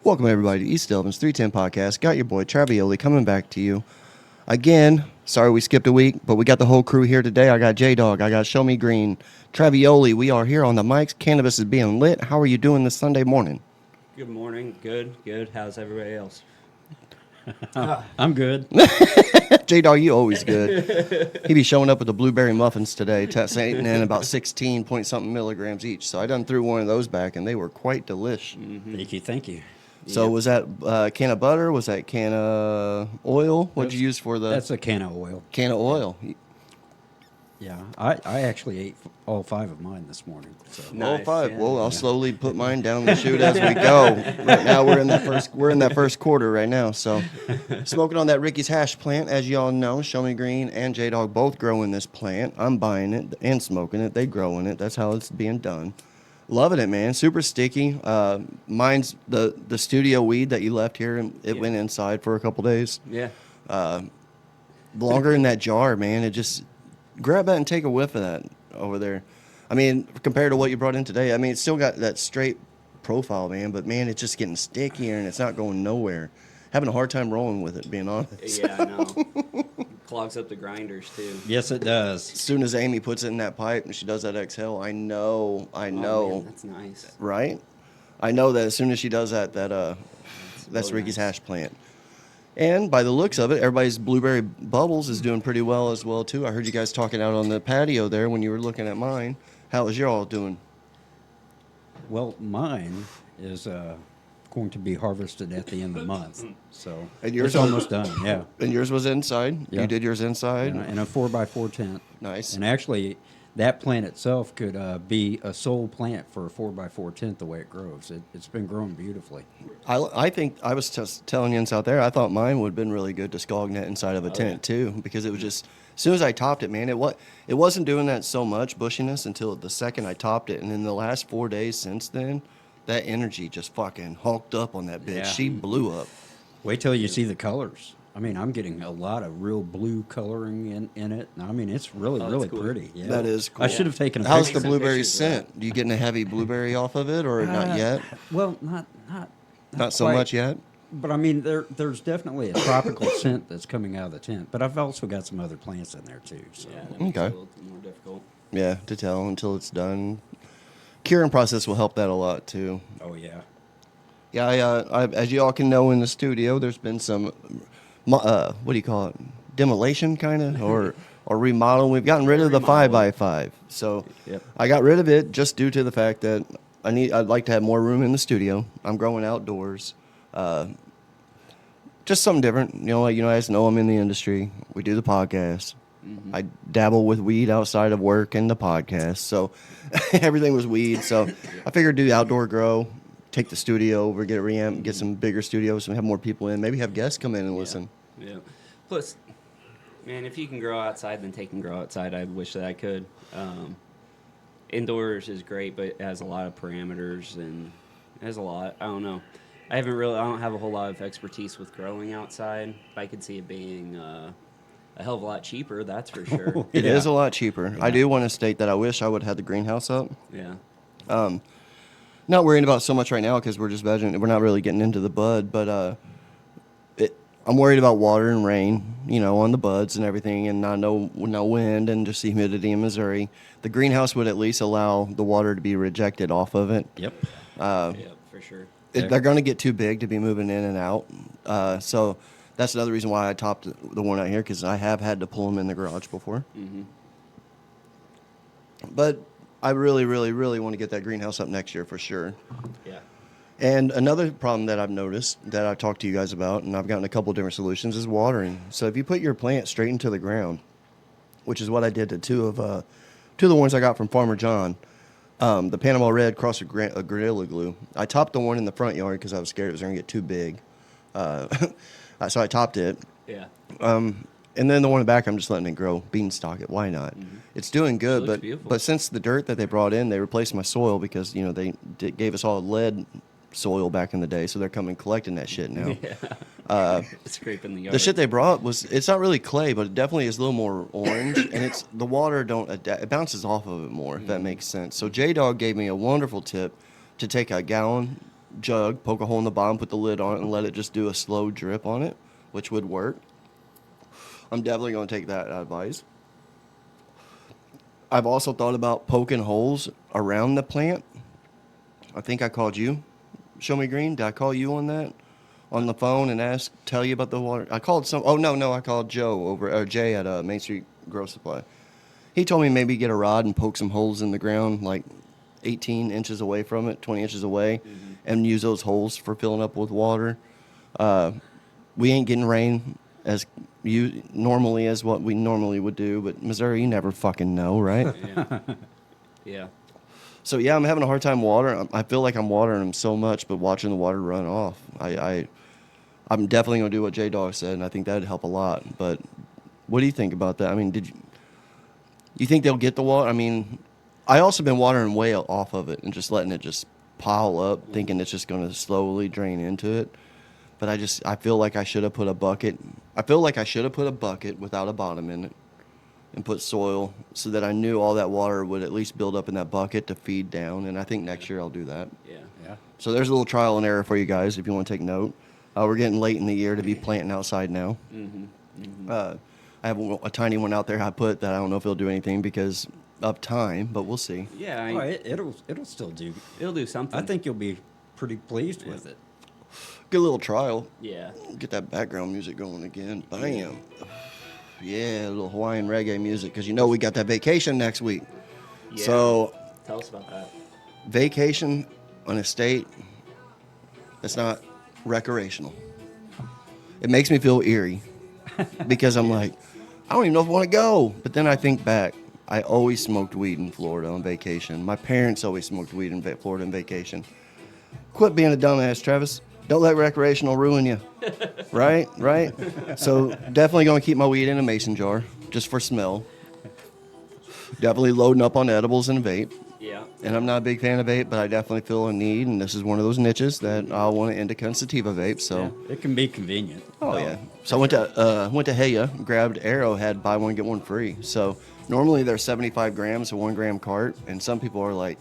Welcome, everybody, to East Elvins 310 Podcast. Got your boy, Travioli, coming back to you. Again, sorry we skipped a week, but we got the whole crew here today. I got J Dawg, I got Show Me Green, Travioli. We are here on the mics. Cannabis is being lit. How are you doing this Sunday morning? Good morning. Good. How's everybody else? I'm good. J Dawg, you always good. He be showing up with the blueberry muffins today, saying in about 16 point something milligrams each. So I done threw one of those back, and they were quite delish. Thank you. So was that can of butter? Was that can of oil? What'd you use for the That's a can of oil. can of oil? Yeah, I actually ate all 5 of mine this morning. So. Nice, All 5. yeah. Well, I'll slowly put mine down the chute as we go. Right now we're in that first quarter right now. So smoking on that Ricky's hash plant, as y'all know, Show Me Green and J Dawg both grow in this plant. I'm buying it and smoking it. They grow in it. That's how it's being done. Loving it, man. Super sticky. Mine's the studio weed that you left here, and it went inside for a couple days. Yeah. Longer in that jar, man. It just grab that and take a whiff of that over there. I mean, compared to what you brought in today, I mean, it's still got that straight profile, man. But man, it's just getting stickier and it's not going nowhere. Having a hard time rolling with it, being honest. Yeah, I know. Clogs up the grinders too. Yes, it does. As soon as Amy puts it in that pipe and she does that exhale, I know, Oh, man, that's nice. right? I know that as soon as she does that, that's really Ricky's nice. hash plant. And by the looks of it, everybody's blueberry bubbles is doing pretty well as well too. I heard you guys talking out on the patio there when you were looking at mine. How was your all doing? Well, mine is going to be harvested at the end of the month. So And yours it's was- almost done, yeah. And yours was inside. Yeah. You did yours inside. And a 4x4 tent. Nice. And actually, that plant itself could be a sole plant for a 4x4 tent the way it grows. It's been growing beautifully. I think I was just telling you out there. I thought mine would have been really good to scog net inside of a tent too, because it was just as soon as I topped it, man. It wasn't doing that so much bushiness until the second I topped it, and in the last 4 days since then, that energy just fucking hulked up on that bitch. Yeah. She blew up. Wait till you see the colors. I mean, I'm getting a lot of real blue coloring in it. I mean, it's really, Oh, really that's cool. pretty. Yeah. That is cool. I should have taken a How's picture. the Some blueberry pictures of that. scent? You getting a heavy blueberry off of it, or not yet? Well, Not so quite. much yet. But I mean, there's definitely a tropical scent that's coming out of the tent. But I've also got some other plants in there too. So Yeah, that makes it Okay. a little more difficult. Yeah, to tell until it's done. Curing process will help that a lot too. oh yeah, Yeah, as you all can know in the studio, there's been some, what do you call it, demolition kind of, or remodel. We've gotten rid of the Remodel. 5x5. So Yep. I got rid of it just due to the fact that I'd like to have more room in the studio. I'm growing outdoors. Just something different. You guys know I'm in the industry. We do the podcast. I dabble with weed outside of work and the podcast. So everything was weed. So I figured do outdoor grow, take the studio over, get it reamped, get some bigger studios, and have more people in. Maybe have guests come in and listen. Yeah. Plus, man, if you can grow outside, then take and grow outside. I wish that I could. Indoors is great, but it has a lot of parameters and it has a lot. I don't know. I don't have a whole lot of expertise with growing outside. I could see it being a hell of a lot cheaper, that's for sure. It is Yeah. a lot cheaper. I do want to state that I wish I would have had the greenhouse up. Yeah. Not worrying about so much right now because we're just vegging. We're not really getting into the bud, but I'm worried about water and rain, on the buds and everything, and no wind and just the humidity in Missouri. The greenhouse would at least allow the water to be rejected off of it. yep. Yeah, for sure. They're going to get too big to be moving in and out. So that's another reason why I topped the one out here, because I have had to pull them in the garage before. Mm-hmm. But I really, really, really want to get that greenhouse up next year for sure. Yeah. And another problem that I've noticed that I talked to you guys about, and I've gotten a couple different solutions, is watering. So if you put your plant straight into the ground, which is what I did to two of the ones I got from Farmer John, the Panama Red crossed a Gorilla Glue. I topped the one in the front yard because I was scared it was going to get too big. So I topped it. Yeah. And then the one in the back, I'm just letting it grow, beanstalk it. Why not? It's doing good, looks beautiful. but since the dirt that they brought in, they replaced my soil because they gave us all lead soil back in the day, so they're coming collecting that shit now. Scraping the yard. The shit they brought it's not really clay, but it definitely is a little more orange, and it's the water it bounces off of it more, if that makes sense. So J Dawg gave me a wonderful tip to take a gallon jug, poke a hole in the bottom, put the lid on it, and let it just do a slow drip on it, which would work. I'm definitely going to take that advice. I've also thought about poking holes around the plant. I think I called you, Show Me Green. Did I call you on that? On the phone and tell you about the water? I called I called Jay at Main Street Grow Supply. He told me maybe get a rod and poke some holes in the ground, like 18 inches away from it, 20 inches away, and use those holes for filling up with water. We ain't getting rain as normally as what we normally would do, but Missouri, you never fucking know, right? Yeah. So yeah, I'm having a hard time watering. I feel like I'm watering them so much, but watching the water run off, I'm definitely gonna do what J Dawg said, and I think that'd help a lot. But what do you think about that? I mean, you think they'll get the water? I mean, I also been watering way off of it and just letting it just pile up, thinking it's just gonna slowly drain into it. But I feel like I should have put a bucket. I feel like I should have put a bucket without a bottom in it and put soil so that I knew all that water would at least build up in that bucket to feed down. And I think next year I'll do that. Yeah. So there's a little trial and error for you guys if you want to take note. We're getting late in the year to be planting outside now. I have a tiny one out there I put that I don't know if it'll do anything because of time, but we'll see. Yeah. It'll still do. It'll do something. I think you'll be pretty pleased with it. Good little trial. Yeah. Get that background music going again. Bam. Yeah, a little Hawaiian reggae music because we got that vacation next week. Yeah. So Tell us about that. vacation on a state that's not recreational. It makes me feel eerie because I'm like, I don't even know if I want to go. But then I think back. I always smoked weed in Florida on vacation. My parents always smoked weed in Florida on vacation. Quit being a dumbass, Travis. Don't let recreational ruin you. Right? So definitely going to keep my weed in a mason jar just for smell. Definitely loading up on edibles and vape. Yeah. And I'm not a big fan of vape, but I definitely feel a need, and this is one of those niches that I want to indica and sativa vape. So, Yeah, it can be convenient. oh yeah. So I went to Heya, grabbed Arrowhead, buy one get one free. So normally they're 75 grams, a 1 gram cart, and some people are like,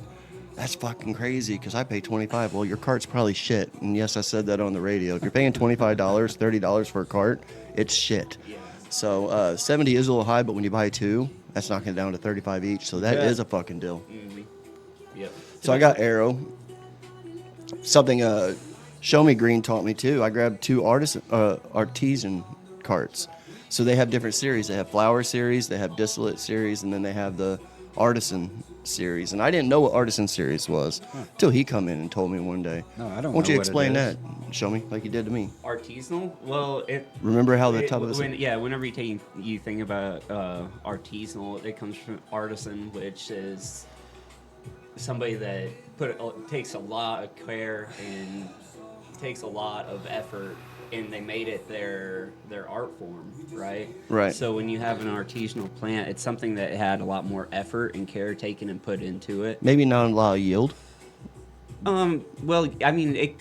"That's fucking crazy," because I pay $25. Well, your cart's probably shit, and yes, I said that on the radio. If you're paying $25, $30 for a cart, it's shit. Yeah. So 70 is a little high, but when you buy two, that's knocking it down to 35 each. So that is a fucking deal. Yep. So I got Arrow. Something Show Me Green taught me too. I grabbed two artisan carts. So they have different series. They have flower series, they have distillate series, and then they have the artisan series. And I didn't know what artisan series was until he come in and told me one day. No, I don't Won't know you what it explain is. that? Show me like you did to me. Artisanal? Well, Remember how the top of this? whenever you think about artisanal, it comes from artisan, which is somebody that takes a lot of care and takes a lot of effort, and they made it their art form, right? Right. So when you have an artisanal plant, it's something that had a lot more effort and care taken and put into it. Maybe not a lot of yield. Well, I mean,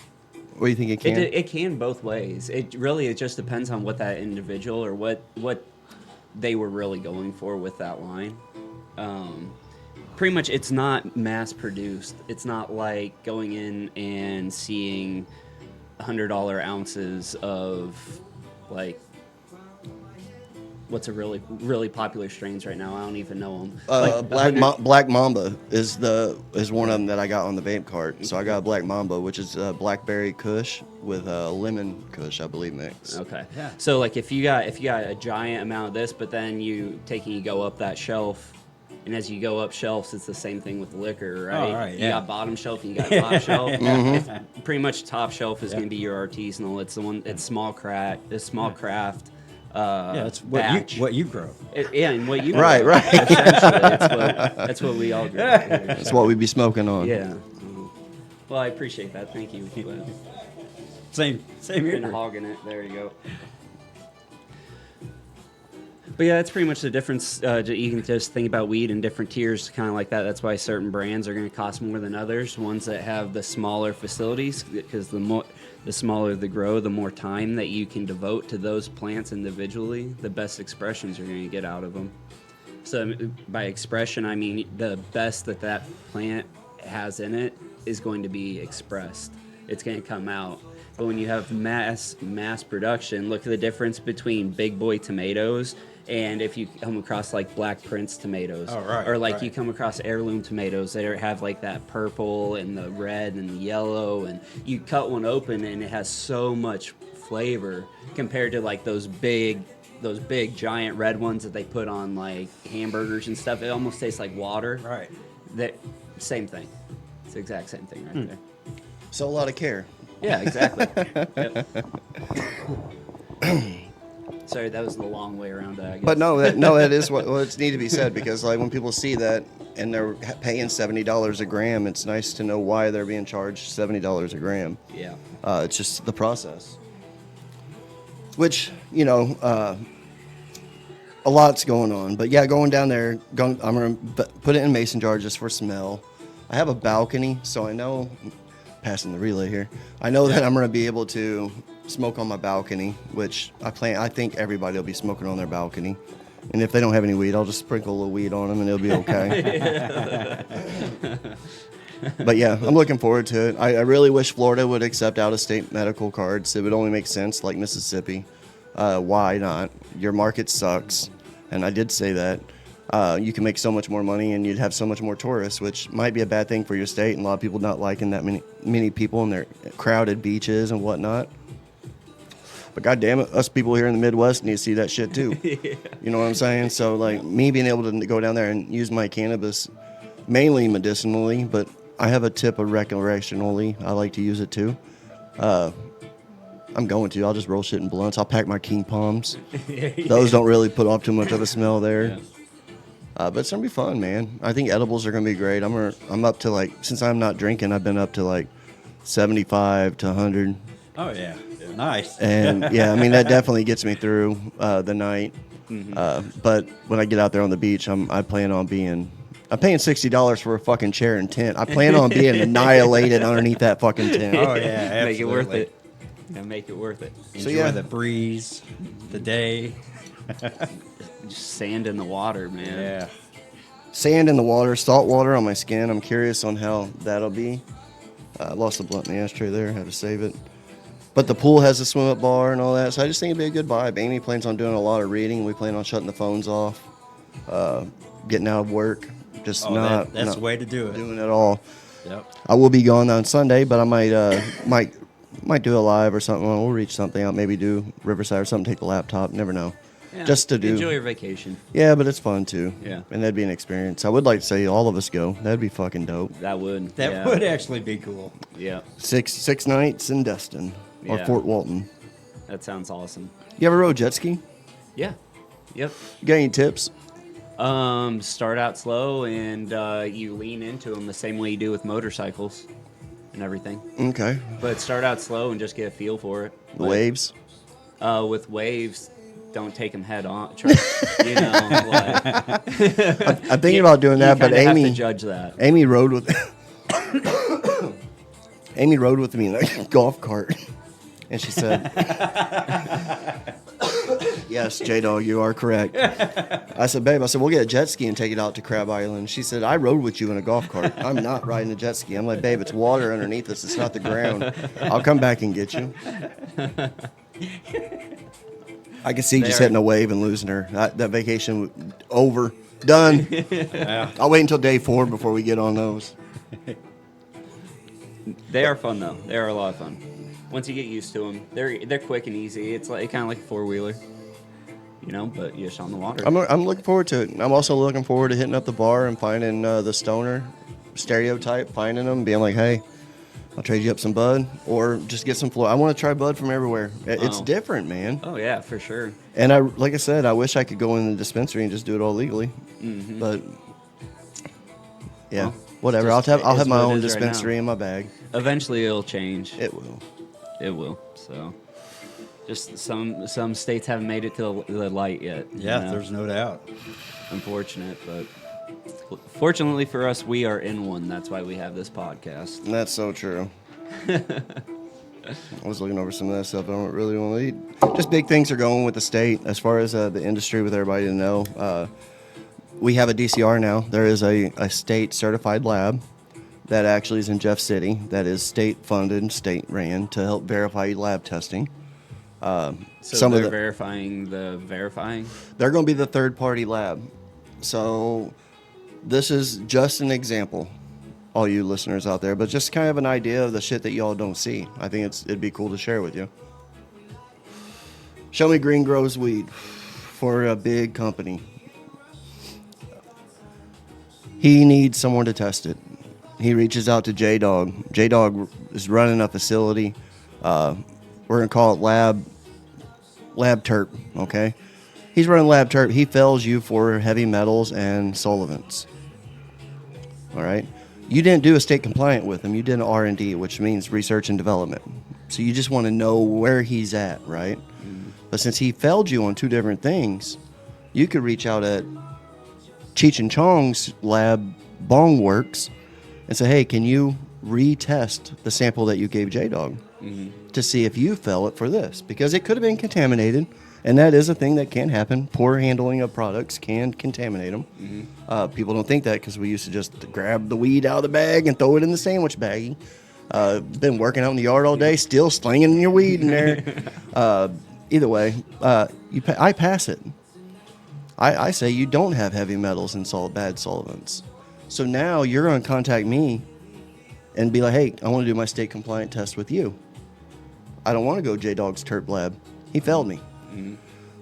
What do you think it can? It can both ways. It just depends on what that individual or what they were really going for with that line. Pretty much, it's not mass produced. It's not like going in and seeing $100 ounces of like what's a really popular strains right now. I don't even know them. Black Mamba is one of them that I got on the vape cart. So I got a Black Mamba, which is a blackberry Kush with a lemon Kush, I believe, mix. Okay. Yeah. So like if you got a giant amount of this, but then you go up that shelf, and as you go up shelves, it's the same thing with liquor, right? Oh, right, You yeah. got bottom shelf and you got top shelf. It's pretty much top shelf is going to be your artisanal. It's the one. It's small craft. Yeah, it's batch. what you grow. And what you grow. Right. Essentially, that's what we all grow. That's what we be smoking on. Yeah. Well, I appreciate that. Thank you. Same Been here. hogging it. There you go. But yeah, that's pretty much the difference. You can just think about weed in different tiers, kind of like that. That's why certain brands are going to cost more than others. Ones that have the smaller facilities, because the smaller the grow, the more time that you can devote to those plants individually, the best expressions you're going to get out of them. So by expression, I mean the best that plant has in it is going to be expressed. it's going to come out. But when you have mass production, look at the difference between big boy tomatoes and if you come across like Black Prince tomatoes, or like you come across heirloom tomatoes that have like that purple and the red and the yellow, and you cut one open and it has so much flavor compared to like those big giant red ones that they put on like hamburgers and stuff. It almost tastes like water. Right. That same thing. It's the exact same thing right there. So a lot of care. Yeah, exactly. Yep. Sorry, that was the long way around that, I guess. But that is what's need to be said, because like when people see that and they're paying $70 a gram, it's nice to know why they're being charged $70 a gram. Yeah. It's just the process. Which, a lot's going on. But yeah, going down there, I'm going to put it in mason jar just for smell. I have a balcony, so I know, passing the relay here, I know that I'm going to be able to smoke on my balcony, which I think everybody will be smoking on their balcony. And if they don't have any weed, I'll just sprinkle a little weed on them and it'll be okay. But yeah, I'm looking forward to it. I really wish Florida would accept out-of-state medical cards. It would only make sense, like Mississippi. Why not? Your market sucks. And I did say that. You can make so much more money and you'd have so much more tourists, which might be a bad thing for your state, and a lot of people not liking that many people in their crowded beaches and whatnot. But goddamn it, us people here in the Midwest need to see that shit too. Yeah. You know what I'm saying? So like me being able to go down there and use my cannabis mainly medicinally, but I have a tip of recreationally. I like to use it too. I'll just roll shit in blunts. I'll pack my King Palms. Those don't really put off too much of a smell there. Yeah. But it's gonna be fun, man. I think edibles are gonna be great. I'm up to like, since I'm not drinking, I've been up to like 75 to 100. Oh yeah, nice. And yeah, I mean that definitely gets me through the night. Mm-hmm. But when I get out there on the beach, I'm paying $60 for a fucking chair and tent. I plan on being annihilated underneath that fucking tent. Oh yeah, absolutely. Make it worth it. Yeah, make it worth it. Enjoy the breeze, the day. Just sand in the water, man. Yeah. Sand in the water, salt water on my skin. I'm curious on how that'll be. I lost the blunt in the ashtray there. I had to save it. But the pool has a swim-up bar and all that, so I just think it'd be a good vibe. Amy plans on doing a lot of reading. We plan on shutting the phones off, getting out of work. Just that's the way to do it. Doing it all. Yep. I will be gone on Sunday, but I might do a live or something. We'll reach something out. Maybe do Riverside or something. Take the laptop. Never know. Yeah, just to do. Enjoy your vacation. Yeah, but it's fun too. Yeah. And that'd be an experience. I would like to say all of us go. That'd be fucking dope. That would. That would actually be cool. Yeah. 6 nights in Destin or Fort Walton. That sounds awesome. You ever rode jet ski? Yeah. Yep. You got any tips? Start out slow and you lean into them the same way you do with motorcycles and everything. Okay. But start out slow and just get a feel for it. Waves? With waves, don't take them head on. I'm thinking about doing that, but Amy have to judge that. Amy rode with me in a golf cart, and she said, "Yes, J Dawg, you are correct." I said, "Babe," we'll get a jet ski and take it out to Crab Island. She said, "I rode with you in a golf cart. I'm not riding a jet ski." I'm like, "Babe, it's water underneath us. It's not the ground. I'll come back and get you." I could see just hitting a wave and losing her. That vacation over, done. Yeah. I'll wait until day 4 before we get on those. They are fun though. They are a lot of fun. Once you get used to them, they're quick and easy. It's like kind of like a 4-wheeler, but you're just on the water. I'm looking forward to it. I'm also looking forward to hitting up the bar and finding the stoner stereotype, finding them, being like, "Hey, I'll trade you up some bud," or just get some floor. I want to try bud from everywhere. It's different, man. Oh yeah, for sure. And like I said, I wish I could go in the dispensary and just do it all legally. Mm-hmm. But yeah, whatever. I'll have my own dispensary in my bag. Eventually, it'll change. It will. It will. So, just some states haven't made it to the light yet. Yeah, there's no doubt. Unfortunate, but fortunately for us, we are in one. That's why we have this podcast. And that's so true. I was looking over some of that stuff. I don't really want to eat. Just big things are going with the state as far as the industry with everybody to know. We have a DCR now. There is a state certified lab that actually is in Jeff City that is state funded and state ran to help verify lab testing. So Some of they're the- verifying the verifying. They're going to be the third party lab. So this is just an example, all you listeners out there, but just kind of an idea of the shit that y'all don't see. I think it'd be cool to share with you. Show Me Green grows weed for a big company. He needs someone to test it. He reaches out to J Dawg. J Dawg is running a facility. We're gonna call it Lab Terp. Okay, he's running Lab Terp. He fails you for heavy metals and solvents. All right, you didn't do a state compliant with him. You did an R&D, which means research and development. So you just want to know where he's at, right? But since he failed you on two different things, you could reach out at Cheech and Chong's lab, Bong Works, and say, hey, can you retest the sample that you gave J Dawg to see if you fell it for this? Because it could have been contaminated, and that is a thing that can happen. Poor handling of products can contaminate them. People don't think that because we used to just grab the weed out of the bag and throw it in the sandwich baggie. Been working out in the yard all day, still slinging your weed in there. Either way, I pass it. I say you don't have heavy metals and bad solvents. So now you're going to contact me and be like, hey, I want to do my state compliant test with you. I don't want to go J Dawg's Terp lab. He failed me.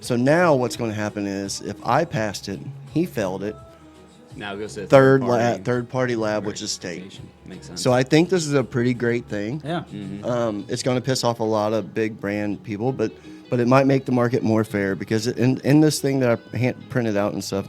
So now what's going to happen is if I passed it, he failed it, Now it goes to the third party lab, which is state. verification. Makes sense. So I think this is a pretty great thing. Yeah. It's going to piss off a lot of big brand people, but it might make the market more fair because in this thing that I printed out and stuff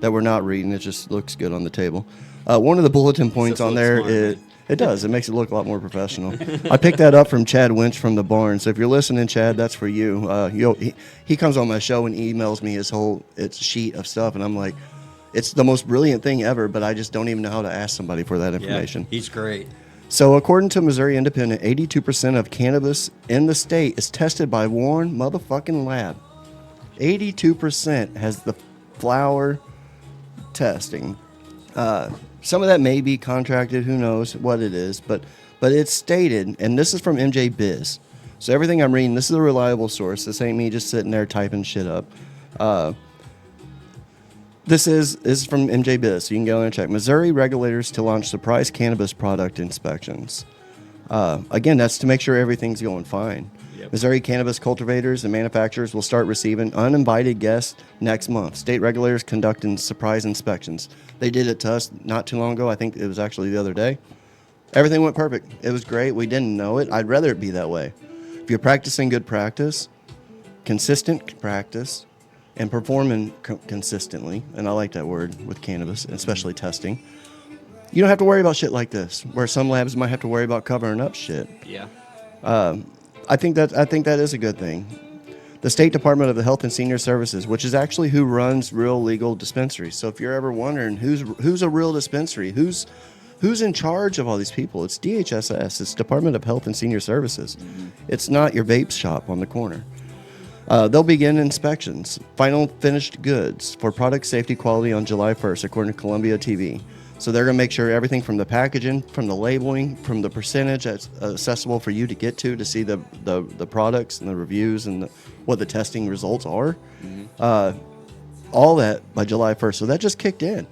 that we're not reading, it just looks good on the table. One of the bulletin points Just on looks there smart, is man. it does. It makes it look a lot more professional. I picked that up from Chad Winch from the barn. So if you're listening, Chad, that's for you. He comes on my show and emails me his whole sheet of stuff, and I'm like, it's the most brilliant thing ever, but I just don't even know how to ask somebody for that information. He's great. So according to Missouri Independent, 82% of cannabis in the state is tested by one motherfucking lab. 82% has the flower testing. Some of that may be contracted, who knows what it is, but it's stated, and this is from MJ Biz. So everything I'm reading, this is a reliable source. This ain't me just sitting there typing shit up. This is from MJ Biz, so you can go in and check. Missouri regulators to launch surprise cannabis product inspections. Again, that's to make sure everything's going fine. Yep. Missouri cannabis cultivators and manufacturers will start receiving uninvited guests next month. State regulators conducting surprise inspections. They did it to us not too long ago. I think it was actually the other day. Everything went perfect. It was great. We didn't know it. I'd rather it be that way. If you're practicing good practice, consistent practice, and performing consistently, and I like that word with cannabis, especially testing, you don't have to worry about shit like this, where some labs might have to worry about covering up shit. Yeah. I think that is a good thing. The State Department of the Health and Senior Services, which is actually who runs real legal dispensaries. So if you're ever wondering who's a real dispensary, who's in charge of all these people, it's DHSS. It's Department of Health and Senior Services. It's not your vape shop on the corner. They'll begin inspections, final finished goods for product safety quality on July 1st, according to Columbia TV. So they're going to make sure everything from the packaging, from the labeling, from the percentage that's accessible for you to get to see the products and the reviews and what the testing results are. All that by July 1st. So that just kicked in.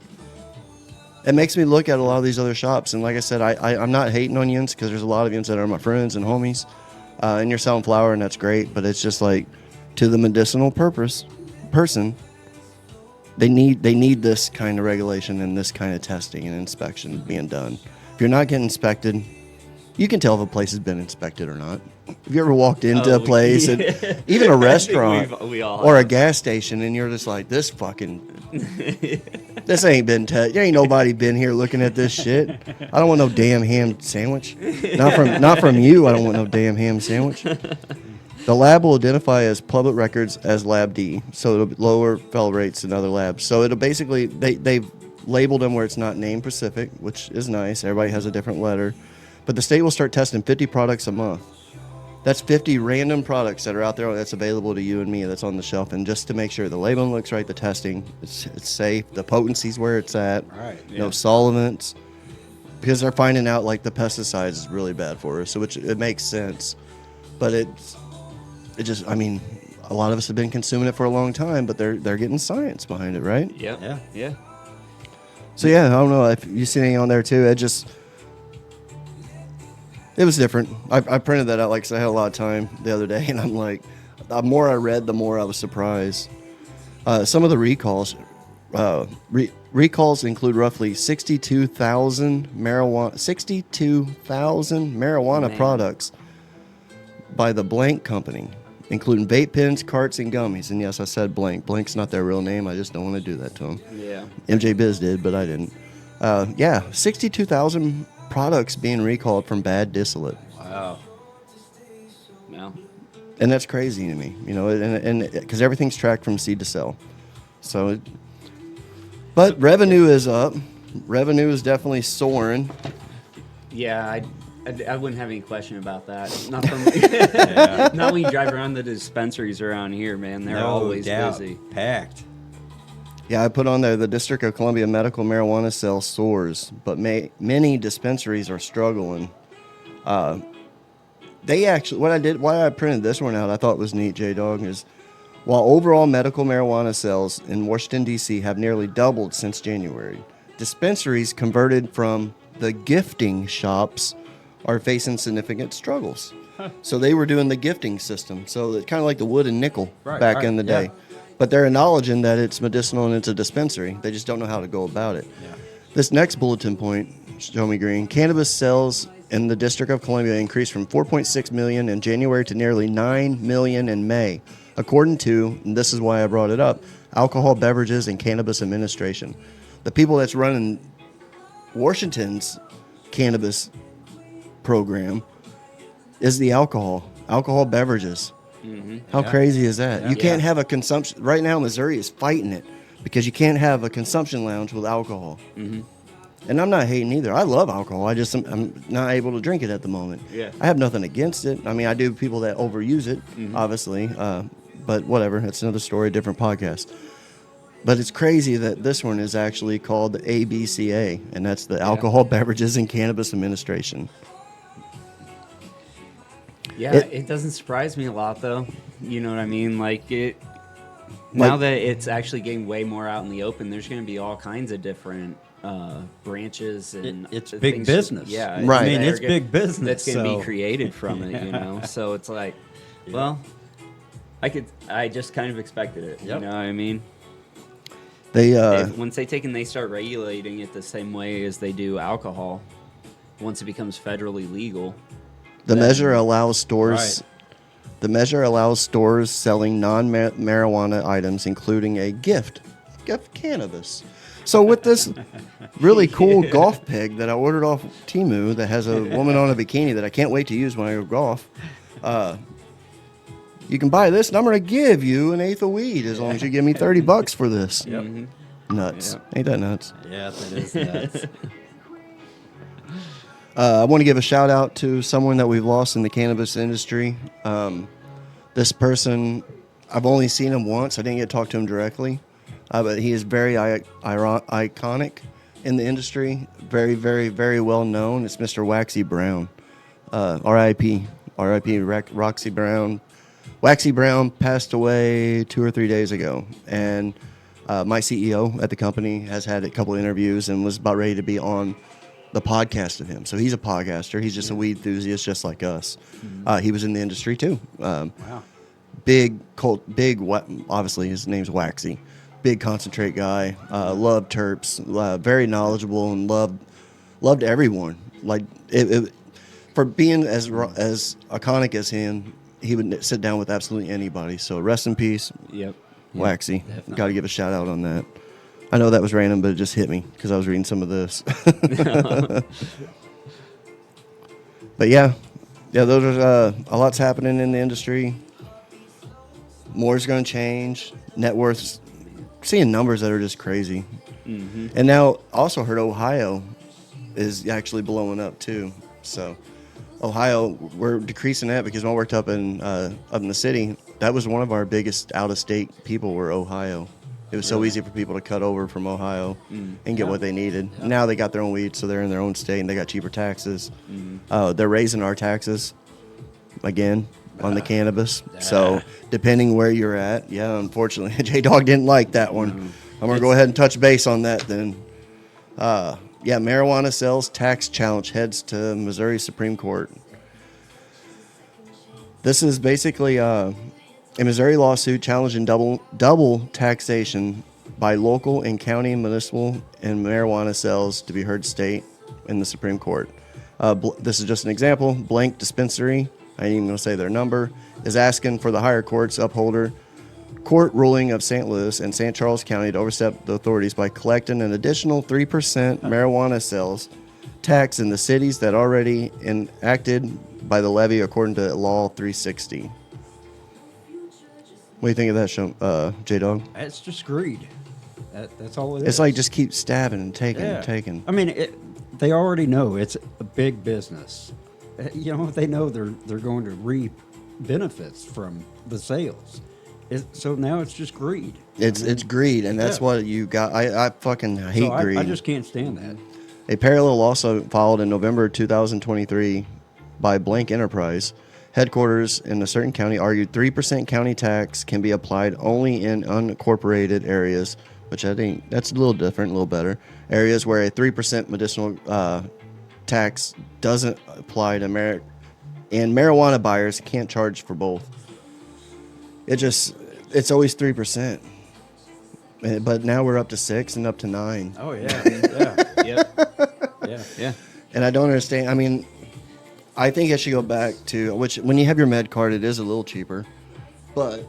It makes me look at a lot of these other shops. And like I said, I'm not hating on yins because there's a lot of yins that are my friends and homies. And you're selling flower, and that's great. But it's just like, to the medicinal person, they need this kind of regulation and this kind of testing and inspection being done. If you're not getting inspected, you can tell if a place has been inspected or not. Have you ever walked into a place, and even a restaurant we all or a have. gas station, and you're just like, this ain't been tested. There ain't nobody been here looking at this shit. I don't want no damn ham sandwich. Not from you. I don't want no damn ham sandwich. The lab will identify as public records as Lab D, so it'll lower fail rates than other labs. So it'll basically, they've labeled them where it's not name specific, which is nice. Everybody has a different letter. But the state will start testing 50 products a month. That's 50 random products that are out there that's available to you and me that's on the shelf. And just to make sure the labeling looks right, the testing, it's safe, the potency's where it's at, Right, no solvents. because they're finding out like the pesticides is really bad for us, so which it makes sense. But it just, I mean, a lot of us have been consuming it for a long time, but they're getting science behind it, right? Yep. Yeah. So yeah, I don't know if you see anything on there too. It was different. I printed that out like 'cause I had a lot of time the other day, and I'm like, the more I read, the more I was surprised. Some of the recalls, recalls include roughly 62,000 marijuana Man. products by the Blank Company, including vape pens, carts, and gummies. And yes, I said Blank. Blank's not their real name. I just don't want to do that to them. Yeah. MJ Biz did, but I didn't. 62,000 products being recalled from bad distillate. Wow. No. And that's crazy to me, you know, and because everything's tracked from seed to sell. So, but revenue is up. Revenue is definitely soaring. Yeah, I wouldn't have any question about that. Not from not when you drive around the dispensaries around here, man. They're always busy. Packed. Yeah, I put on there the District of Columbia medical marijuana sales soars, but many dispensaries are struggling. They actually, why I printed this one out, I thought was neat, J Dawg, is while overall medical marijuana sales in Washington, D.C. have nearly doubled since January, dispensaries converted from the gifting shops are facing significant struggles. So they were doing the gifting system. So it's kind of like the wood and nickel back in the day. Yeah. But they're acknowledging that it's medicinal and it's a dispensary. They just don't know how to go about it. Yeah. This next bulletin point, show me green, cannabis sales in the District of Columbia increased from 4.6 million in January to nearly 9 million in May, according to, and this is why I brought it up, Alcohol Beverages and Cannabis Administration. The people that's running Washington's cannabis program is the alcohol beverages. Mm-hmm. How crazy is that? Yeah. You can't have a consumption. Right now, Missouri is fighting it because you can't have a consumption lounge with alcohol. Mm-hmm. And I'm not hating either. I love alcohol. I'm not able to drink it at the moment. Yeah. I have nothing against it. I mean, I do people that overuse it, obviously. But whatever. It's another story, different podcast. But it's crazy that this one is actually called the ABCA, and that's the Alcohol Beverages and Cannabis Administration. Yeah, it doesn't surprise me a lot, though. You know what I mean? Now that it's actually getting way more out in the open, there's going to be all kinds of different branches and it's big things. business. Yeah, Right. I mean, that it's are big business. that's going to so- be created from it. You know, so it's like, well, I just kind of expected it. Yep. You know what I mean? They Once they start regulating it the same way as they do alcohol, once it becomes federally legal. the then- measure allows stores. Right. The measure allows stores selling non-marijuana items, including a gift cannabis. So with this really cool golf peg that I ordered off Temu that has a woman on a bikini that I can't wait to use when I go golf, you can buy this, and I'm going to give you an eighth of weed as long as you give me $30 for this. Yep. Nuts. Yep. Ain't that nuts? Yeah, that is nuts. I want to give a shout out to someone that we've lost in the cannabis industry. This person, I've only seen him once. I didn't get to talk to him directly, but he is very iconic in the industry. Very, very, very well known. It's Mr. Waxy Brown. R.I.P. R.I.P. Roxy Brown. Waxy Brown passed away 2 or 3 days ago, and my CEO at the company has had a couple of interviews and was about ready to be on the podcast of him. So he's a podcaster. He's just a weed enthusiast, just like us. He was in the industry too. Wow. Obviously his name's Waxy. Big concentrate guy. Loved terps. Very knowledgeable and loved everyone. Like for being as iconic as him, he would sit down with absolutely anybody. So rest in peace, Yep. Waxy. definitely. Got to give a shout out on that. I know that was random, but it just hit me because I was reading some of this. But yeah, those are a lot's happening in the industry. More's going to change. Net worths, seeing numbers that are just crazy. And now also heard Ohio is actually blowing up too. So Ohio, we're decreasing that because when I worked up in the city, that was one of our biggest out-of-state people were Ohio. It was so easy for people to cut over from Ohio and get what they needed. Now they got their own weed, so they're in their own state and they got cheaper taxes. They're raising our taxes again on the cannabis. So depending where you're at, unfortunately, J Dawg didn't like that one. I'm gonna go ahead and touch base on that then. Marijuana sales tax challenge heads to Missouri Supreme Court. This is basically a Missouri lawsuit challenging double taxation by local and county municipal and marijuana sales to be heard state in the Supreme Court. This is just an example. Blank Dispensary, I ain't even going to say their number, is asking for the higher court's upholder court ruling of St. Louis and St. Charles County to overstep the authorities by collecting an additional 3% marijuana sales tax in the cities that already enacted by the levy according to Law 360. What do you think of that, J Dawg? It's just greed. That's all it is. It's like just keep stabbing and taking and taking. I mean, they already know it's a big business. You know, they know they're going to reap benefits from the sales. So now it's just greed. It's greed, and that's what you got. I fucking hate greed. I just can't stand that. A parallel lawsuit filed in November 2023 by Blank Enterprise headquarters in a certain county argued 3% county tax can be applied only in unincorporated areas, which I think that's a little different, a little better. Areas where a 3% medicinal tax doesn't apply to and marijuana buyers can't charge for both. It's always 3%. But now we're up to 6 and up to 9. Oh yeah. Yeah. And I don't understand. I mean, I think I should go back to which when you have your med card, it is a little cheaper, but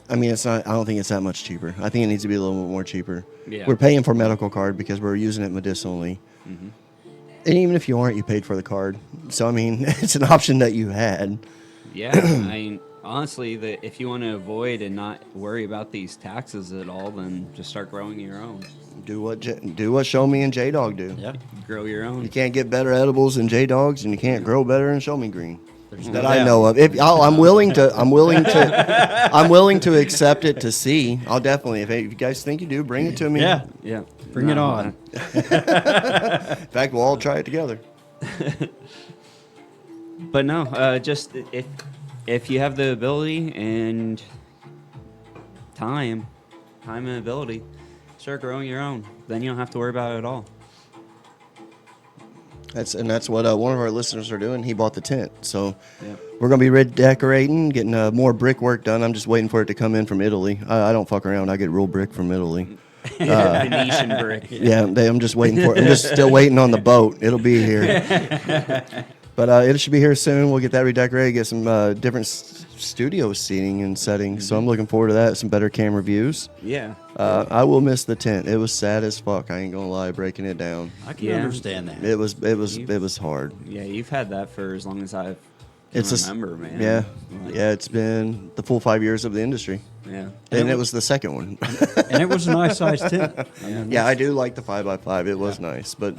I mean, it's not. I don't think it's that much cheaper. I think it needs to be a little bit more cheaper. Yeah. We're paying for medical card because we're using it medicinally, and even if you aren't, you paid for the card. So I mean, it's an option that you had. Yeah, I mean, honestly, if you want to avoid and not worry about these taxes at all, then just start growing your own. Do what ShowMe and J Dawg do. Yeah. Grow your own. You can't get better edibles than J Dawg's, and you can't grow better than ShowMe Green. No I doubt. know of. I'm willing to accept it to see. I'll definitely. If you guys think you do, bring it to me. Yeah. Yeah. Bring it on. In fact, we'll all try it together. But no, just if you have the ability and time and ability, start growing your own. Then you don't have to worry about it at all. That's what one of our listeners are doing. He bought the tent, so Yeah. we're gonna be redecorating, getting more brickwork done. I'm just waiting for it to come in from Italy. I don't fuck around. I get real brick from Italy. Venetian brick. Yeah, I'm just waiting for it. I'm just still waiting on the boat. It'll be here. But it should be here soon. We'll get that redecorated, get some different studio seating and settings. So I'm looking forward to that. Some better camera views. Yeah. I will miss the tent. It was sad as fuck. I ain't gonna lie, breaking it down. I can Yeah. understand that. It was hard. Yeah, you've had that for as long as I It's remember, man. Yeah, Like, yeah. It's been the full 5 years of the industry, Yeah. and it was the second one. And it was a nice sized tent. Yeah, I do like the 5x5. It was nice, but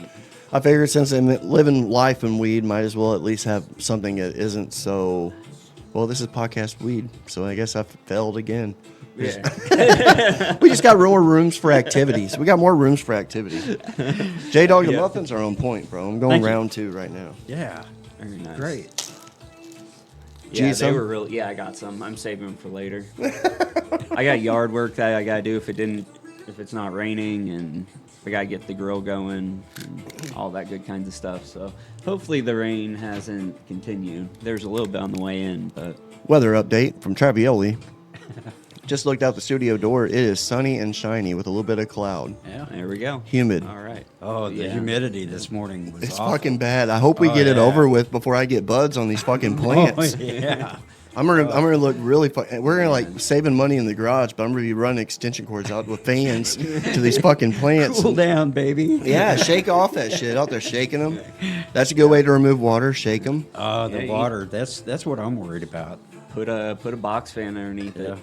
I figured since I'm living life in weed, might as well at least have something that isn't so. Well, this is podcast weed, so I guess I failed again. Yeah. We just got more rooms for activities. We got more rooms for activities. J Dawg, the muffins are on point, bro. I'm going Thank you. round 2 right now. Yeah. Very nice. Great. Yeah, Geez, they were really. Yeah, I got some. I'm saving them for later. I got yard work that I gotta do if it's not raining, and I gotta get the grill going and all that good kinds of stuff. So hopefully the rain hasn't continued. There's a little bit on the way in, but Weather update from Travioli. Just looked out the studio door. It is sunny and shiny with a little bit of cloud. Yeah. there we go. Humid. All right. Oh, the Yeah. humidity this morning was It's awful. fucking bad. I hope we Oh, get it yeah. over with before I get buds on these fucking plants. Oh, yeah. I'm gonna look really. We're gonna like saving money in the garage, but I'm gonna be running extension cords out with fans to these fucking plants. Cool down, baby. Yeah, shake off that shit out there, shaking them. That's a good way to remove water. Shake them. Oh, Yeah, the you- water. That's what I'm worried about. Put a box fan underneath Yeah. it,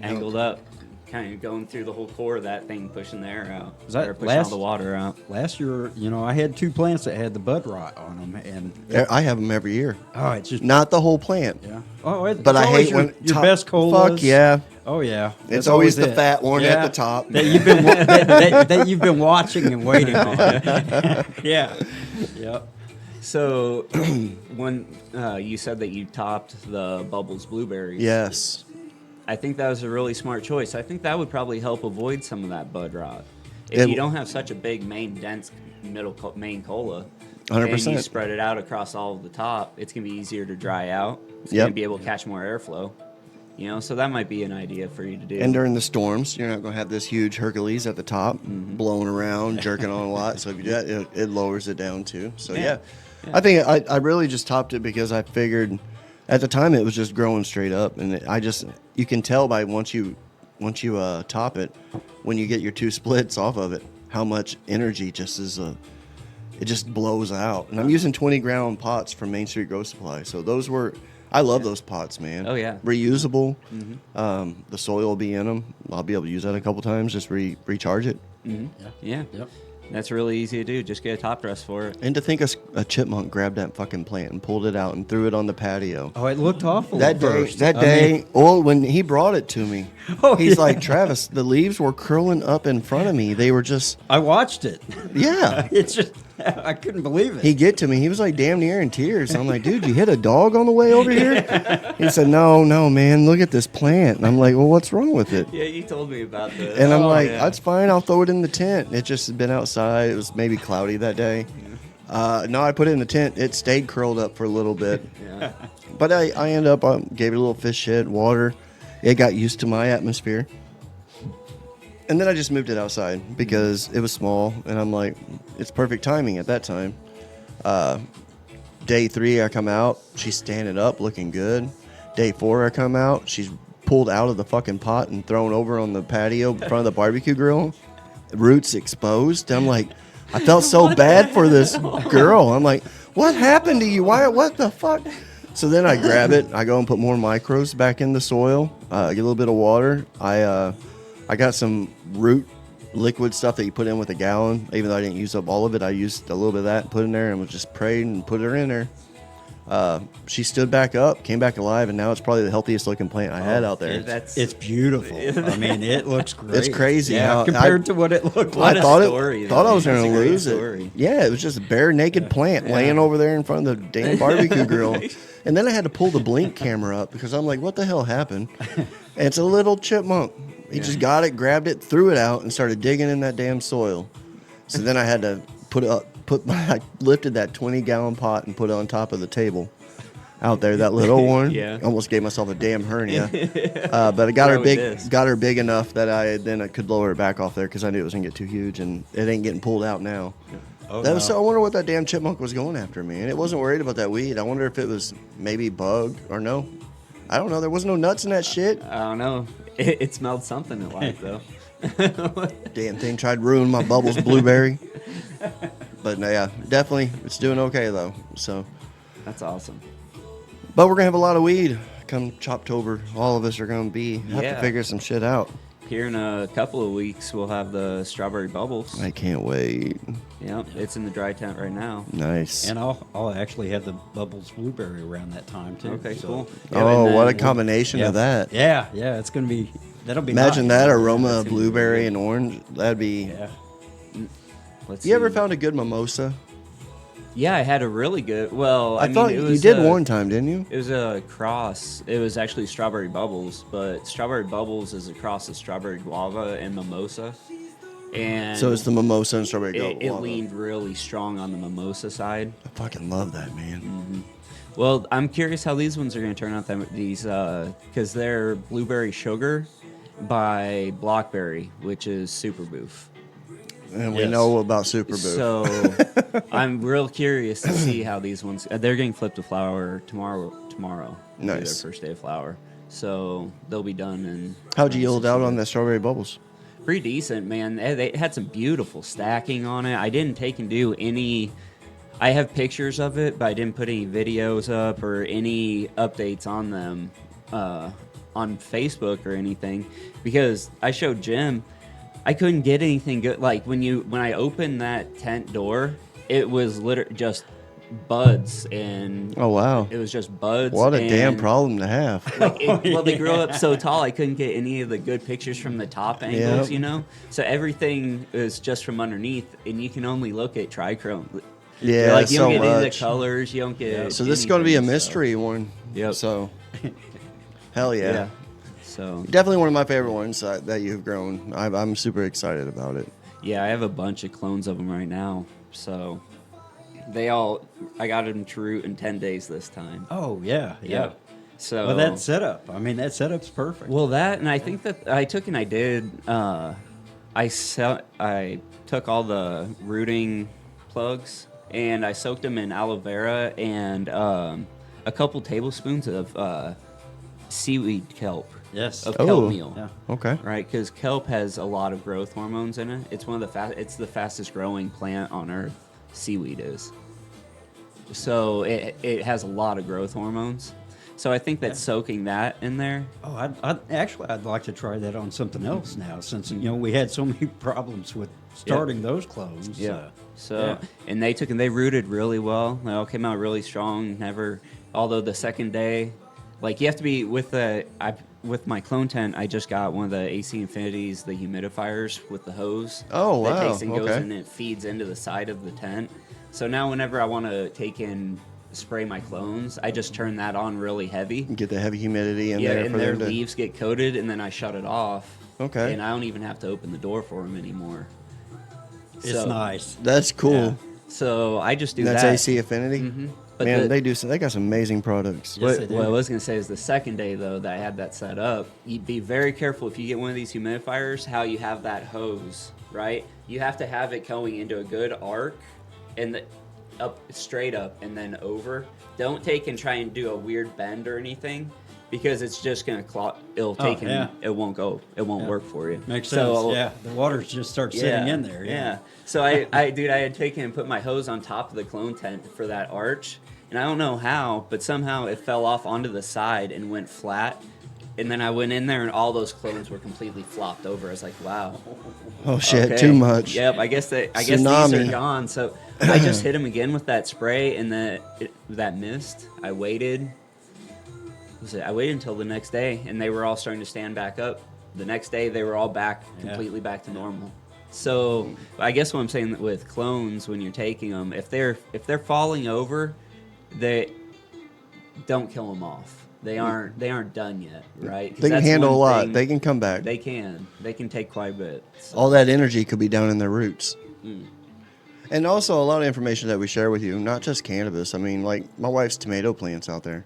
angled up, kind of going through the whole core of that thing, pushing the air out. Was that or pushing all last- the water out. Last year, I had 2 plants that had the bud rot on them, and I have them every year. oh, it's just Not the whole plant, yeah. but I hate your, when your best colas. Fuck yeah. Oh yeah, It's That's always the it. fat one at the top. that you've been that you've been watching and waiting on. Yeah. Yep. So, when you said that you topped the Bubbles blueberries, Yes. I think that was a really smart choice. I think that would probably help avoid some of that bud rot. If It- you don't have such a big main dense main cola, 100%. and you spread it out across all of the top, it's gonna be easier to dry out. It's Yep. gonna be able to catch more airflow. You know, so that might be an idea for you to do. And during the storms, you're not going to have this huge Hercules at the top blowing around, jerking on a lot. So if you do that, it lowers it down too. So yeah. I think I really just topped it because I figured at the time it was just growing straight up, and you can tell by once you top it, when you get your 2 splits off of it, how much energy just it just blows out. And I'm using 20-gallon pots from Main Street Grow Supply, so I love those pots, man. Oh, yeah. Reusable. The soil will be in them. I'll be able to use that a couple times. Just recharge it. Yeah. Yep. That's really easy to do. Just get a top dress for it. And to think a chipmunk grabbed that fucking plant and pulled it out and threw it on the patio. Oh, it looked awful That at day, first. that I day, mean, when he brought it to me, he's like, Travis, the leaves were curling up in front of me. They were just, I watched it. yeah. It's just I couldn't believe it. He get to me. He was like damn near in tears. I'm like, dude, you hit a dog on the way over here? He said, no, man, look at this plant. And I'm like, well, what's wrong with it? Yeah, you told me about this. And I'm like, that's fine. I'll throw it in the tent. It just had been outside. It was maybe cloudy that day. No, I put it in the tent. It stayed curled up for a little bit. Yeah. But I ended up, gave it a little fish shit, water. It got used to my atmosphere. And then I just moved it outside because it was small. And I'm like, it's perfect timing at that time. Day 3, I come out. She's standing up, looking good. Day 4, I come out. She's pulled out of the fucking pot and thrown over on the patio in front of the barbecue grill. Roots exposed. I'm like, I felt so bad for this girl. I'm like, what happened to you? What the fuck? So then I grab it. I go and put more micros back in the soil. Get a little bit of water. I got some root liquid stuff that you put in with a gallon. Even though I didn't use up all of it, I used a little bit of that and put in there and was just prayed and put her in there. She stood back up, came back alive, and now it's probably the healthiest looking plant I had out there. It's beautiful. I mean, it looks great. It's crazy. Yeah, how compared to what it looked like. I a thought story, thought I was That's going a to great lose story. it. Yeah, it was just a bare naked plant laying over there in front of the damn barbecue grill. And then I had to pull the blink camera up because I'm like, what the hell happened? And it's a little chipmunk. He just got it, grabbed it, threw it out, and started digging in that damn soil. So then I had to I lifted that 20-gallon pot and put it on top of the table out there, that little one. Yeah. Almost gave myself a damn hernia. But I got her big enough that I could lower it back off there because I knew it was going to get too huge, and it ain't getting pulled out now. Oh, I wonder what that damn chipmunk was going after me. And it wasn't worried about that weed. I wonder if it was maybe bug or no. I don't know. There wasn't no nuts in that shit. I don't know. It smelled something it like, though. Damn thing tried to ruin my Bubbles blueberry. But no, yeah, definitely it's doing okay though. So, That's awesome. but we're gonna have a lot of weed come Choptober. All of us are gonna have to figure some shit out. Here in a couple of weeks, we'll have the strawberry bubbles. I can't wait. Yep, it's in the dry tent right now. Nice. And I'll actually have the Bubbles blueberry around that time too. Okay, so- cool. Oh, and what a then- combination of that. Yeah, it's gonna be. That'll be. Imagine nice. that aroma That's of gonna be blueberry good. and orange. That'd be. Yeah. Let's You ever see. found a good mimosa? Yeah, I had a really good. Well, I mean, thought it you was did a- one time, didn't you? It was a cross. It was actually strawberry bubbles, but strawberry bubbles is a cross of strawberry guava and mimosa. And So it's the mimosa and strawberry it guava. leaned really strong on the mimosa side. I fucking love that, man. Well, I'm curious how these ones are going to turn out. These because they're blueberry sugar by Blockberry, which is super boof. And we Yes. know about Super Boo. So I'm real curious to see how these ones. They're getting flipped to flower tomorrow. Will be their Nice. first day of flower. So they'll be done in. How'd you yield out on the strawberry bubbles? Pretty decent, man. They had some beautiful stacking on it. I didn't take and do any. I have pictures of it, but I didn't put any videos up or any updates on them on Facebook or anything because I showed Jim. I couldn't get anything good. Like when I opened that tent door, it was literally just buds, and Oh wow. it was just buds. What a damn and, problem to have. Like, well, they grow up so tall, I couldn't get any of the good pictures from the top angles, Yep. you know? So everything is just from underneath, and you can only look at trichrome. Yeah, Like, you so don't get any of much. the colors, you don't get So this is going to be a anything, mystery one. Yep. So, hell So, yeah. yeah. So, Definitely one of my favorite ones that you've grown. I'm super excited about it. yeah, I have a bunch of clones of them right now. So, I got them to root in 10 days this time. Oh yeah, yeah. Yep. So, Well, that setup. I mean, that setup's perfect. well, that, and I think that I took and I did, I took all the rooting plugs and I soaked them in aloe vera and a couple tablespoons of seaweed kelp. Yes. Of Oh. kelp meal. Yeah. Okay. Right, because kelp has a lot of growth hormones in it. It's one of it's the fastest growing plant on earth. Seaweed is. So it has a lot of growth hormones. So I think that soaking that in there. Oh, I'd like to try that on something else now, since we had so many problems with starting those clones. So and they rooted really well. They all came out really strong. Although the second day, like you have to be with my clone tent. I just got one of the AC Infinities, the humidifiers with the hose. Oh, That wow, takes and goes okay. and it feeds into the side of the tent. So now whenever I want to take in spray my clones, I just turn that on really heavy. Get the heavy humidity in Yeah, there and for their them to. leaves get coated, and then I shut it off. Okay. And I don't even have to open the door for them anymore. It's nice. That's cool. Yeah. So I just do That's that. AC Affinity. Mhm. But Man, the- they got some amazing products. Yes, they do. What I was going to say is the second day, though, that I had that set up, you'd be very careful if you get one of these humidifiers, how you have that hose, right? You have to have it going into a good arc and up straight up and then over. Don't take and try and do a weird bend or anything because it's just going to clog. It'll take and yeah. it won't go. It won't work for you. Makes sense. So, Yeah, the water just starts sitting in there. Yeah. So I had taken and put my hose on top of the clone tent for that arch, and I don't know how, but somehow it fell off onto the side and went flat. And then I went in there, and all those clones were completely flopped over. I was like, "Wow, Oh shit, okay. too much. Yep, I guess these Tsunami. are gone. So I just hit them again with that spray and that mist. I waited. I waited until the next day, and they were all starting to stand back up. The next day, they were all completely back to normal. So I guess what I'm saying with clones, when you're taking them, if they're falling over, they don't kill them off. They aren't done yet, right? 'Cause They can that's handle a one lot. thing- They can come back. They can take quite a bit. So, All that energy could be down in their roots. Mm. And also a lot of information that we share with you, not just cannabis. I mean, like my wife's tomato plants out there,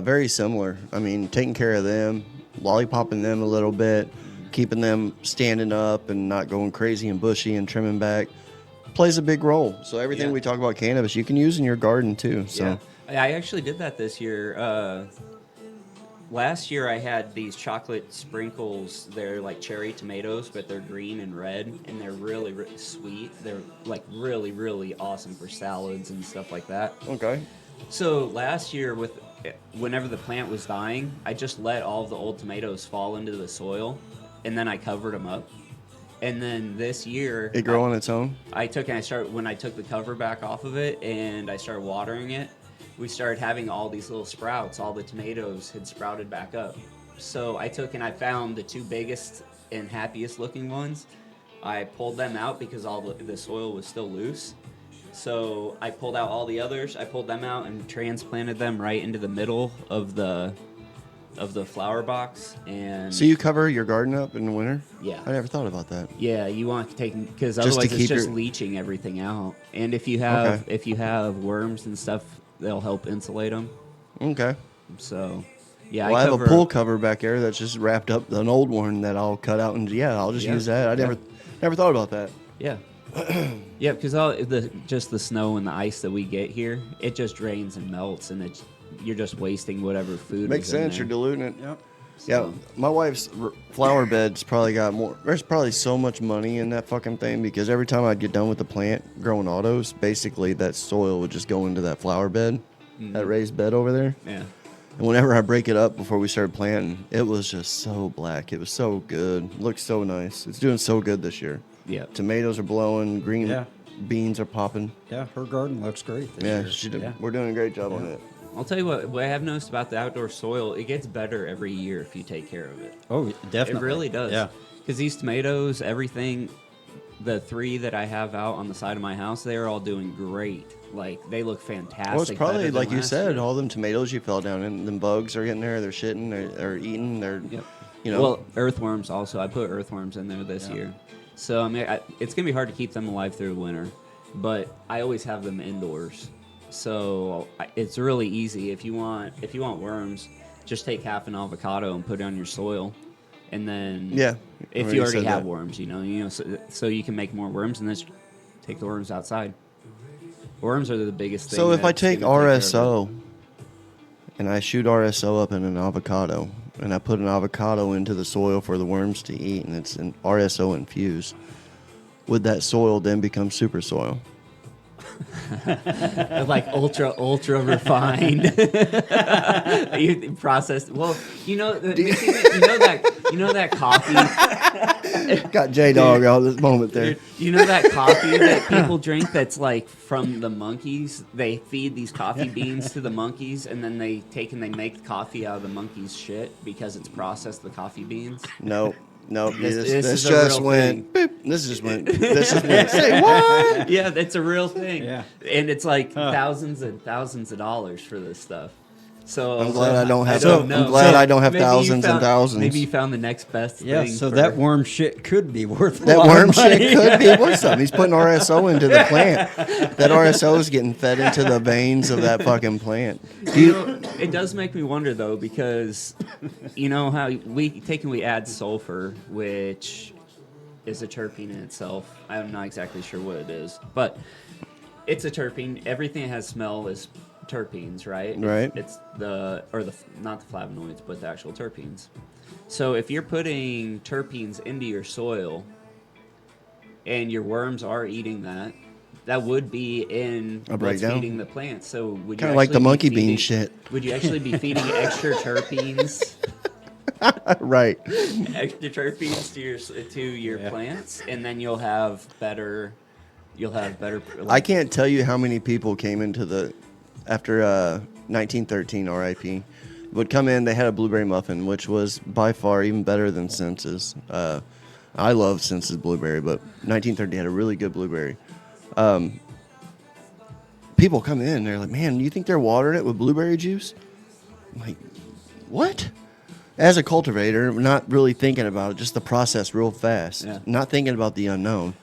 very similar. I mean, taking care of them, lollipopping them a little bit, keeping them standing up and not going crazy and bushy and trimming back plays a big role. So everything Yeah. we talk about cannabis, you can use in your garden too. So yeah. I actually did that this year. Last year I had these chocolate sprinkles. They're like cherry tomatoes, but they're green and red, and they're really, really sweet. They're like really, really awesome for salads and stuff like that. okay. So last year, whenever the plant was dying, I just let all of the old tomatoes fall into the soil, and then I covered them up. And then this year, It grow on its own. when I took the cover back off of it and I started watering it, we started having all these little sprouts. All the tomatoes had sprouted back up. So I took and I found the two biggest and happiest looking ones. I pulled them out because all the soil was still loose. So I pulled out all the others. I pulled them out and transplanted them right into the middle of the flower box. And So you cover your garden up in the winter? Yeah. I never thought about that. yeah, you want to take because Just to otherwise it's keep just your- leaching everything out. And if you have Okay. if you have worms and stuff, they'll help insulate them. Okay. So yeah, Well, I have a pool cover back there that's just wrapped up an old one that I'll cut out and I'll just Yeah. use that. I never thought about that. Yeah, yeah, because just the snow and the ice that we get here, it just drains and melts, and you're just wasting whatever food. Makes is in sense. there. You're diluting it. Yep. Yeah, my wife's flower bed's probably got more. There's probably so much money in that fucking thing because every time I'd get done with the plant growing autos, basically that soil would just go into that flower bed, that raised bed over there. Yeah. And whenever I break it up before we started planting, it was just so black. It was so good. Looks so nice. It's doing so good this year. Yeah. Tomatoes are blowing. Green Yeah. beans are popping. Yeah, her garden looks great this Yeah, year. we're doing a great job on it. I'll tell you what I have noticed about the outdoor soil, it gets better every year if you take care of it. Oh, definitely. It really does. Yeah. Because these tomatoes, everything, the 3 that I have out on the side of my house, they're all doing great. Like, they look fantastic. Well, it's probably, better than like you last said, year. all them tomatoes you fell down in, them bugs are getting there, they're shitting, they're eating, they're, Yep. you know. Well, earthworms also. I put earthworms in there this year. So, I mean, it's going to be hard to keep them alive through winter. But I always have them indoors. So, it's really easy. If you want worms, just take half an avocado and put it on your soil. And then, if you already have worms, you know, so you can make more worms and then just take the worms outside. Worms are the biggest thing. So if I that's take gonna care of it. RSO and I shoot RSO up in an avocado and I put an avocado into the soil for the worms to eat and it's an RSO infused, would that soil then become super soil? Like ultra refined, you processed. Well, you know that coffee. Got J Dawg out this moment there. You know that coffee that people drink that's like from the monkeys? They feed these coffee beans to the monkeys, and then they make coffee out of the monkeys' shit because it's processed the coffee beans. Nope. This This is a just real went. Boop. This just went. Say what? Yeah, that's a real thing. Yeah. And it's like thousands and thousands of dollars for this stuff. So I'm glad I don't have. don't know. I'm glad I don't have Maybe you thousands and found- thousands. Maybe you found the next best Yeah, thing. so for- that worm shit could be worth a That lot worm of money. shit could be worth something. He's putting RSO into the plant. That RSO is getting fed into the veins of that fucking plant. You know, it does make me wonder though, because you know how we add sulfur, which is a terpene in itself. I'm not exactly sure what it is, but it's a terpene. Everything that has smell is terpenes, right? Right. It's not the flavonoids, but the actual terpenes. So if you're putting terpenes into your soil and your worms are eating that would be in A what's breakdown? feeding the plants. So would you Kind of like actually the be monkey bean feeding- shit. Would you actually be feeding extra terpenes, Right. extra terpenes to your plants, and then you'll have better. I can't tell you how many people came into after 1913 RIP would come in. They had a blueberry muffin, which was by far even better than Sense's. I love Sense's blueberry, but 1930 had a really good blueberry. People come in, they're like, "Man, you think they're watering it with blueberry juice?" I'm like, what? As a cultivator, not really thinking about it, just the process real fast, Yeah. not thinking about the unknown.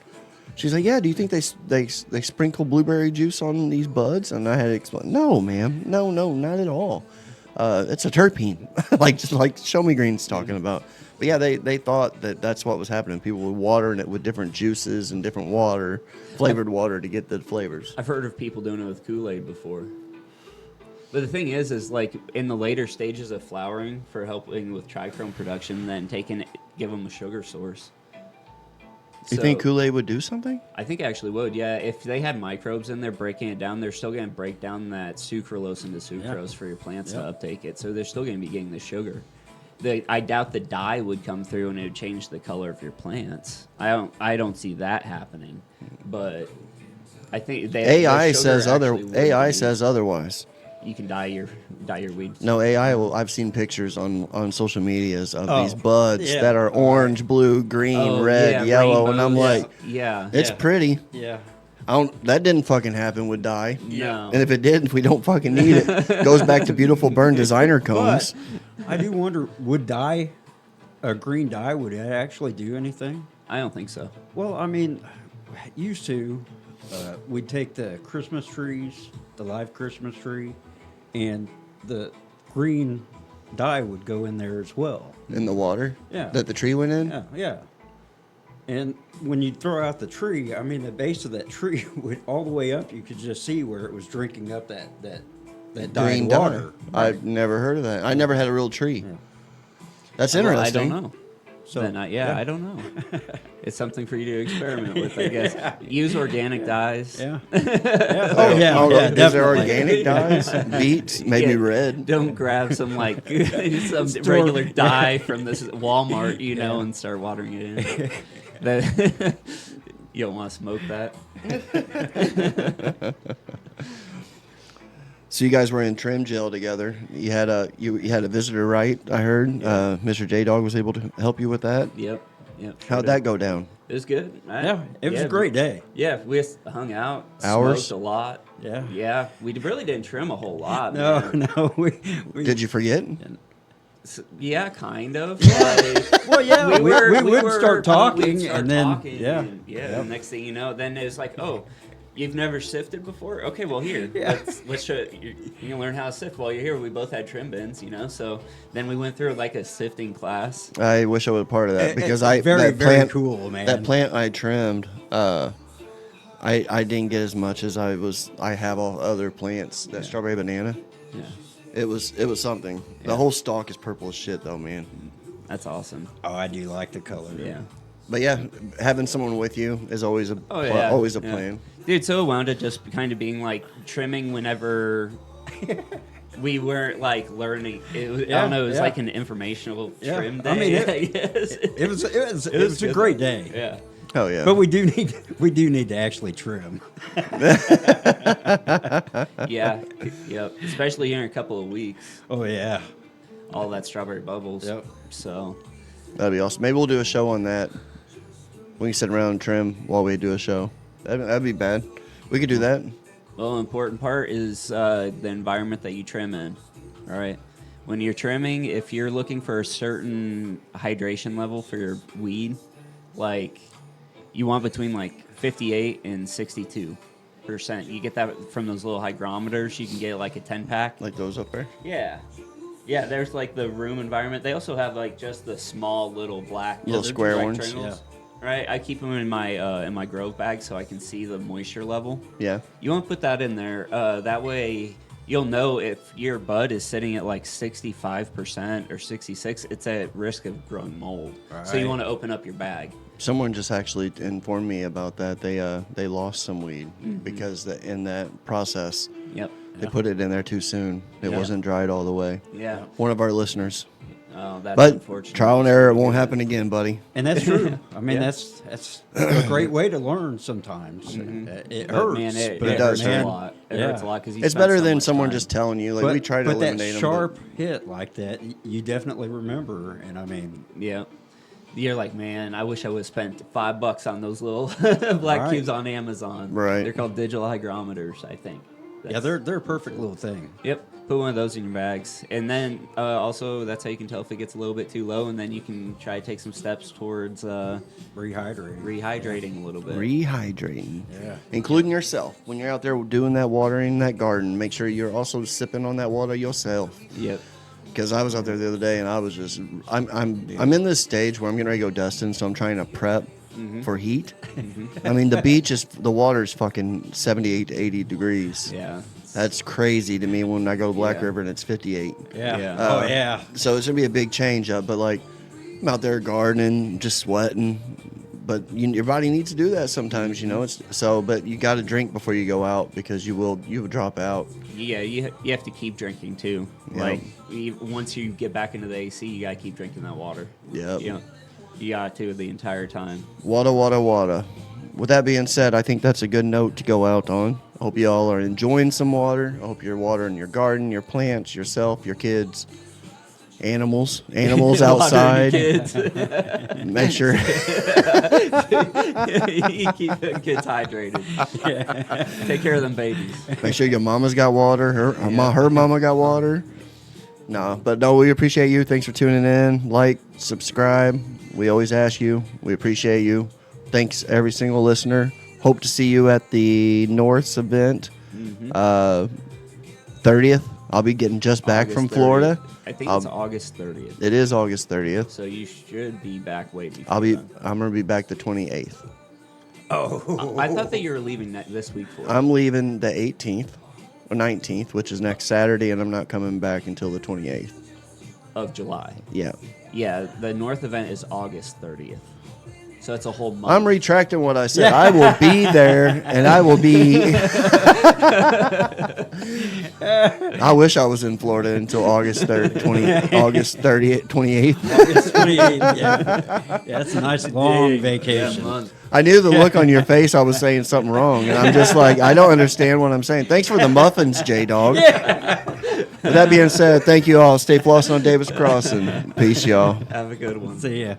She's like, "Yeah, do you think they sprinkle blueberry juice on these buds?" And I had to explain, "No, ma'am, no, not at all. It's a terpene, just like ShowMe Green's talking about." But yeah, they thought that's what was happening. People were watering it with different juices and different flavored water to get the flavors. I've heard of people doing it with Kool-Aid before. But the thing is like in the later stages of flowering for helping with trichrome production, then give them a sugar source. You think Kool-Aid would do something? I think it actually would, yeah. If they had microbes in there breaking it down, they're still going to break down that sucralose into sucrose for your plants to uptake it. So they're still going to be getting the sugar. I doubt the dye would come through and it would change the color of your plants. I don't see that happening. But I think AI says otherwise. You can dye your weeds. No, AI will. I've seen pictures on social medias of Oh, these buds yeah. that are orange, blue, green, Oh, red, yeah, yellow, and I'm rainbows. like, yeah. it's pretty. Yeah. That didn't fucking happen with dye. No. And if it did, we don't fucking need it. Goes back to beautiful burn designer combs. But I do wonder, would a green dye, would it actually do anything? I don't think so. Well, I mean, used to, we'd take the Christmas trees, the live Christmas tree, and the green dye would go in there as well. In the water? Yeah. That the tree went in? Yeah. And when you throw out the tree, I mean, the base of that tree would all the way up. You could just see where it was drinking up that Green dyed dye. water. I've never heard of that. I never had a real tree. That's Well, interesting. I don't know. So, Then I don't know. It's something for you to experiment with, I guess. Use organic dyes. Yeah. Oh, yeah. Oh, yeah, is there definitely. organic dyes? Beets, maybe Yeah, red. Don't grab some some regular dye from this Walmart, and start watering it in. You don't want to smoke that? So you guys were in trim jail together. You had a visitor, right? I heard. Mr. J Dawg was able to help you with that. Yep. How'd that go down? It was good. It was a great day. Yeah, we just hung out, Hours? smoked a lot. Yeah. We really didn't trim a whole lot. No, man. no. We Did you forget? Yeah, kind of. Like, Well, yeah, we would start talking, we'd start and then talking, yeah, and the next thing you know, then it's like, oh, you've never sifted before? Okay, well here, let's show you. You can learn how to sift while you're here. We both had trim bins, So then we went through like a sifting class. I wish I was a part of that because very plant, cool, man. That plant I trimmed, I didn't get as much as I have all other plants. That strawberry banana. Yeah, It was something. The whole stalk is purple as shit though, man. that's awesome. Oh, I do like the color. Yeah. But yeah, having someone with you is always a plan. Dude, so it wound up just kind of being like trimming whenever we weren't like learning. It was, I don't know. It was like an informational trim day. I mean, yes. it was a great day. Yeah. Oh yeah. But we do need to actually trim. Yeah. Yep. Especially here in a couple of weeks. Oh yeah. All that strawberry bubbles. Yep. So. That'd be awesome. Maybe we'll do a show on that. We can sit around and trim while we do a show. That'd be bad. We could do that. Well, the important part is the environment that you trim in. All right. When you're trimming, if you're looking for a certain hydration level for your weed, like you want between like 58 and 62%. You get that from those little hygrometers. You can get like a 10-pack. Like those up there? Yeah. Yeah, there's like the room environment. They also have like just the small little black Little square ones. rectangles. Right, I keep them in my Grove bag so I can see the moisture level. Yeah. You want to put that in there. That way, you'll know if your bud is sitting at like 65% or 66. It's at risk of growing mold. Right. So you want to open up your bag. Someone just actually informed me about that. They lost some weed because in that process, Yep. they put it in there too soon. It Yeah. wasn't dried all the way. Yeah. One of our listeners. Oh, that's But unfortunate. trial and error, it won't happen again, buddy. And that's true. I mean, Yeah. that's a great way to learn sometimes. It But, hurts, man, it does hurts hurt. a lot. It Yeah. hurts a lot because It's better than someone just telling you. Like we try to but that eliminate them. sharp hit like that, you definitely remember. And I mean, Yeah. You're like, man, I wish I would have spent $5 on those little black Right. cubes on Amazon. Right. They're called digital hygrometers, I think. yeah, they're a perfect little thing. Yep. Put one of those in your bags. And then also, that's how you can tell if it gets a little bit too low. And then you can try to take some steps towards rehydrating a little bit. Rehydrating. Yeah. Including yourself. When you're out there doing that watering that garden, make sure you're also sipping on that water yourself. Yep. Because I was out there the other day and I was just I'm in this stage where I'm getting ready to go dusting, so I'm trying to prep for heat. I mean the water's fucking 78 to 80 degrees. Yeah. That's crazy to me when I go to Black Yeah. River and it's 58. Yeah. Yeah. Oh yeah. So it's gonna be a big change up, but like I'm out there gardening, just sweating. But your body needs to do that sometimes, but you got to drink before you go out because you will drop out. Yeah, you have to keep drinking too. Yeah. Like once you get back into the AC, you gotta keep drinking that water. Yep. You got to the entire time. Water, water, water. With that being said, I think that's a good note to go out on. I hope you all are enjoying some water. I hope you're watering your garden, your plants, yourself, your kids, animals outside. Kids. Make sure You keep the kids hydrated. Take care of them babies. make sure your mama's got water. Her mama got water. No, we appreciate you. Thanks for tuning in. Like, subscribe. We always ask you. We appreciate you. Thanks, every single listener. Hope to see you at the North's event. 30th. I'll be getting just back August from 30th. Florida. I think it's August 30th. It is August 30th. So you should be back way before I'm then. gonna be back the 28th. I thought that you were leaving this week for it. I'm leaving the 18th or 19th, which is next Saturday, and I'm not coming back until the 28th. Of July. Yeah. Yeah, the North event is August 30th. So that's a whole month. I'm retracting what I said. I will be there, and I will be. I wish I was in Florida until August 30th, August 28th. August 28th, yeah. That's a nice long vacation. month. I knew the look on your face. I was saying something wrong, and I'm just like, I don't understand what I'm saying. Thanks for the muffins, J Dawg. With that being said, thank you all. Stay flossing on Davis Crossing. Peace, y'all. Have a good one. See ya.